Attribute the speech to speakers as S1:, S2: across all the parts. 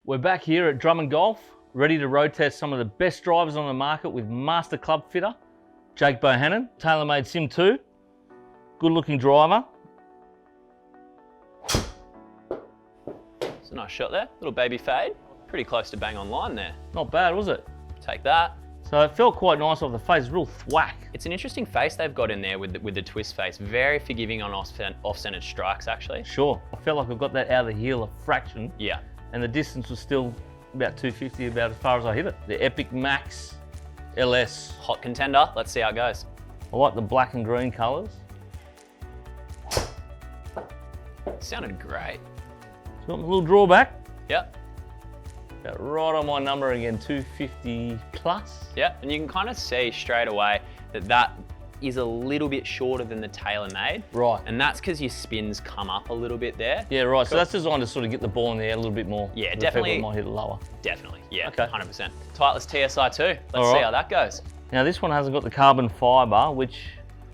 S1: We're back here at Drummond Golf, ready to road test some of the best drivers on the market with master club fitter, Jake Bohannon, TaylorMade Sim 2. Good looking driver.
S2: It's a nice shot there, little baby fade. Pretty close to bang on line there.
S1: Not bad, was it?
S2: Take that.
S1: So it felt quite nice off the face, real thwack.
S2: It's an interesting face they've got in there with the twist face. Very forgiving on off-centered strikes, actually.
S1: Sure. I felt like I got that out of the heel a fraction.
S2: Yeah.
S1: And the distance was still about 250, about as far as I hit it. The Epic Max LS.
S2: Hot contender. Let's see how it goes.
S1: I like the black and green colours.
S2: Sounded great.
S1: It's got my little drawback.
S2: Yep.
S1: About right on my number again, 250 plus.
S2: Yeah, and you can kind of see straight away that is a little bit shorter than the TaylorMade.
S1: Right.
S2: And that's because your spins come up a little bit there.
S1: Yeah, right.
S2: Cool.
S1: So that's designed to sort of get the ball in the air a little bit more.
S2: Yeah,
S1: the
S2: definitely.
S1: People that might hit it lower.
S2: Definitely, yeah,
S1: Okay.
S2: 100%. Titleist TSI 2. Let's
S1: All
S2: see
S1: right.
S2: how that goes.
S1: Now this one hasn't got the carbon fibre, which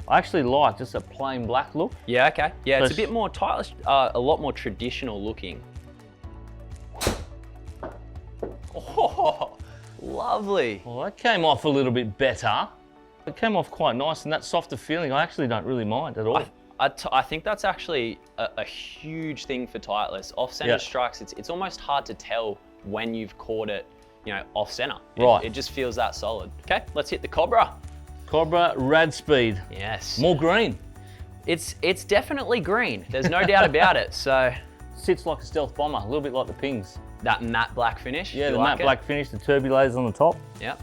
S1: I actually like, just a plain black look.
S2: Yeah, okay. Yeah, it's a
S1: So
S2: bit more Titleist, a lot more traditional looking. Oh, lovely.
S1: Well, that came off a little bit better. It came off quite nice, and that softer feeling, I actually don't really mind at all.
S2: I think that's actually a huge thing for Titleist. Off-center
S1: Yeah.
S2: strikes, it's almost hard to tell when you've caught it, off-center.
S1: Right.
S2: It just feels that solid. Okay, let's hit the Cobra.
S1: Cobra Rad Speed.
S2: Yes.
S1: More green.
S2: It's definitely green. There's no doubt about it. So
S1: Sits like a stealth bomber, a little bit like the Pings.
S2: that matte black finish.
S1: Yeah,
S2: you
S1: the
S2: like
S1: matte
S2: it?
S1: black finish, the turbulars on the top.
S2: Yep.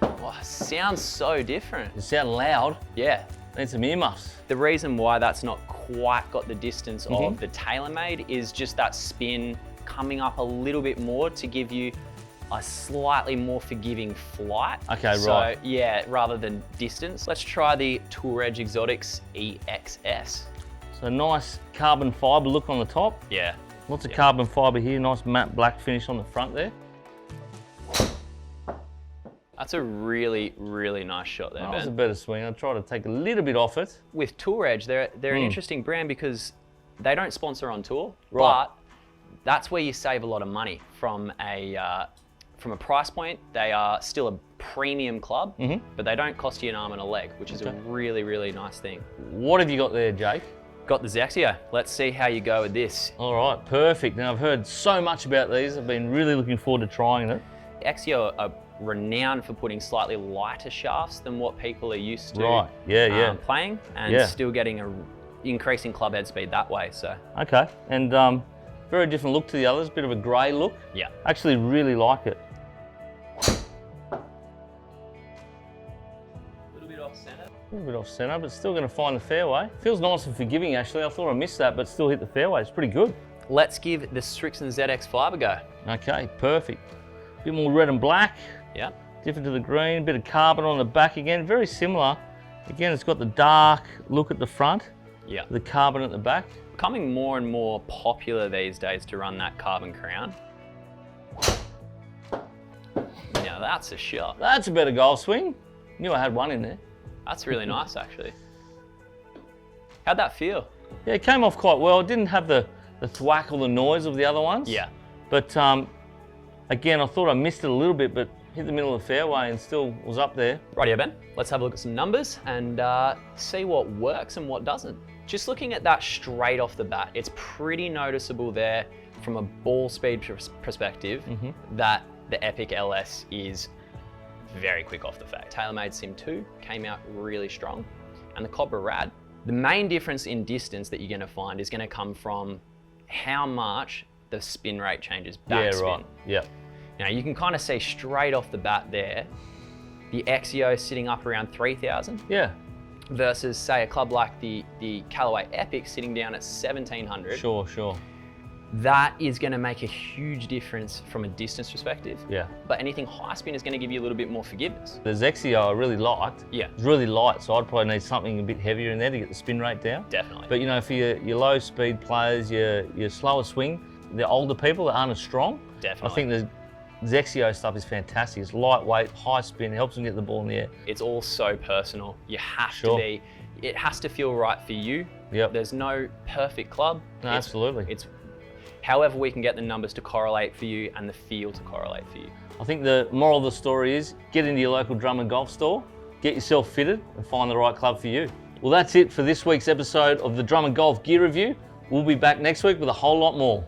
S2: Oh, sounds so different.
S1: It sound loud.
S2: Yeah.
S1: Need some earmuffs.
S2: The reason why that's not quite got the distance
S1: Mm-hmm.
S2: of the TaylorMade is just that spin coming up a little bit more to give you a slightly more forgiving flight.
S1: Okay,
S2: so,
S1: right.
S2: yeah, rather than distance. Let's try the Tour Edge Exotics EXS.
S1: So nice carbon fibre look on the top.
S2: Yeah.
S1: Lots of carbon fibre here, nice matte black finish on the front there.
S2: That's a really, really nice shot there,
S1: That was a
S2: Ben.
S1: better swing. I tried to take a little bit off it.
S2: With Tour Edge, they're an interesting brand because they don't sponsor on tour,
S1: Right.
S2: but that's where you save a lot of money from a price point. They are still a premium club, but they don't cost you an arm and a leg, which is a really, really nice thing.
S1: What have you got there, Jake?
S2: Got the Zexio. Let's see how you go with this.
S1: All right, perfect. Now I've heard so much about these. I've been really looking forward to trying it.
S2: Exio are renowned for putting slightly lighter shafts than what people are used to
S1: Right, yeah.
S2: playing, and
S1: Yeah.
S2: still getting increasing club head speed that way. So
S1: Okay, and very different look to the others, bit of a grey look.
S2: yeah.
S1: Actually really like it.
S2: A little bit off center.
S1: A little bit off centre, but still going to find the fairway. Feels nice and forgiving actually. I thought I missed that, but still hit the fairway. It's pretty good.
S2: Let's give the Strixon ZX5 a go.
S1: Okay, perfect. Bit more red and black,
S2: Yeah.
S1: different to the green, bit of carbon on the back again, very similar. Again, it's got the dark look at the front,
S2: Yeah.
S1: the carbon at the back.
S2: Becoming more and more popular these days to run that carbon crown. Now that's a shot.
S1: That's a better golf swing. Knew I had one in there.
S2: That's really nice, actually. How'd that feel?
S1: Yeah, it came off quite well. It didn't have the thwack or the noise of the other ones.
S2: Yeah.
S1: But again, I thought I missed it a little bit, but hit the middle of the fairway and still was up there.
S2: Rightio, Ben. Let's have a look at some numbers and see what works and what doesn't. Just looking at that straight off the bat, it's pretty noticeable there from a ball speed perspective that the Epic LS is very quick off the fade. TaylorMade Sim 2 came out really strong, and the Cobra Rad. The main difference in distance that you're going to find is going to come from how much the spin rate changes, backspin.
S1: Yeah, right. Yeah.
S2: Now you can kind of see straight off the bat there, the Exio sitting up around 3,000
S1: Yeah.
S2: versus say a club like the Callaway Epic sitting down at 1,700.
S1: Sure, sure.
S2: That is going to make a huge difference from a distance perspective.
S1: Yeah.
S2: But anything high spin is going to give you a little bit more forgiveness.
S1: The Zexio I really liked.
S2: Yeah.
S1: It's really light, so I'd probably need something a bit heavier in there to get the spin rate down.
S2: Definitely.
S1: But you know, for your low speed players, your slower swing, the older people that aren't as strong,
S2: Definitely.
S1: I think the Zexio stuff is fantastic. It's lightweight, high spin, it helps them get the ball in the air.
S2: It's all so personal. You have
S1: Sure.
S2: to be, it has to feel right for you.
S1: Yep.
S2: There's no perfect club.
S1: No, absolutely.
S2: It's however we can get the numbers to correlate for you and the feel to correlate for you.
S1: I think the moral of the story is get into your local Drummond golf store, get yourself fitted and find the right club for you. Well, that's it for this week's episode of the Drummond Golf Gear Review. We'll be back next week with a whole lot more.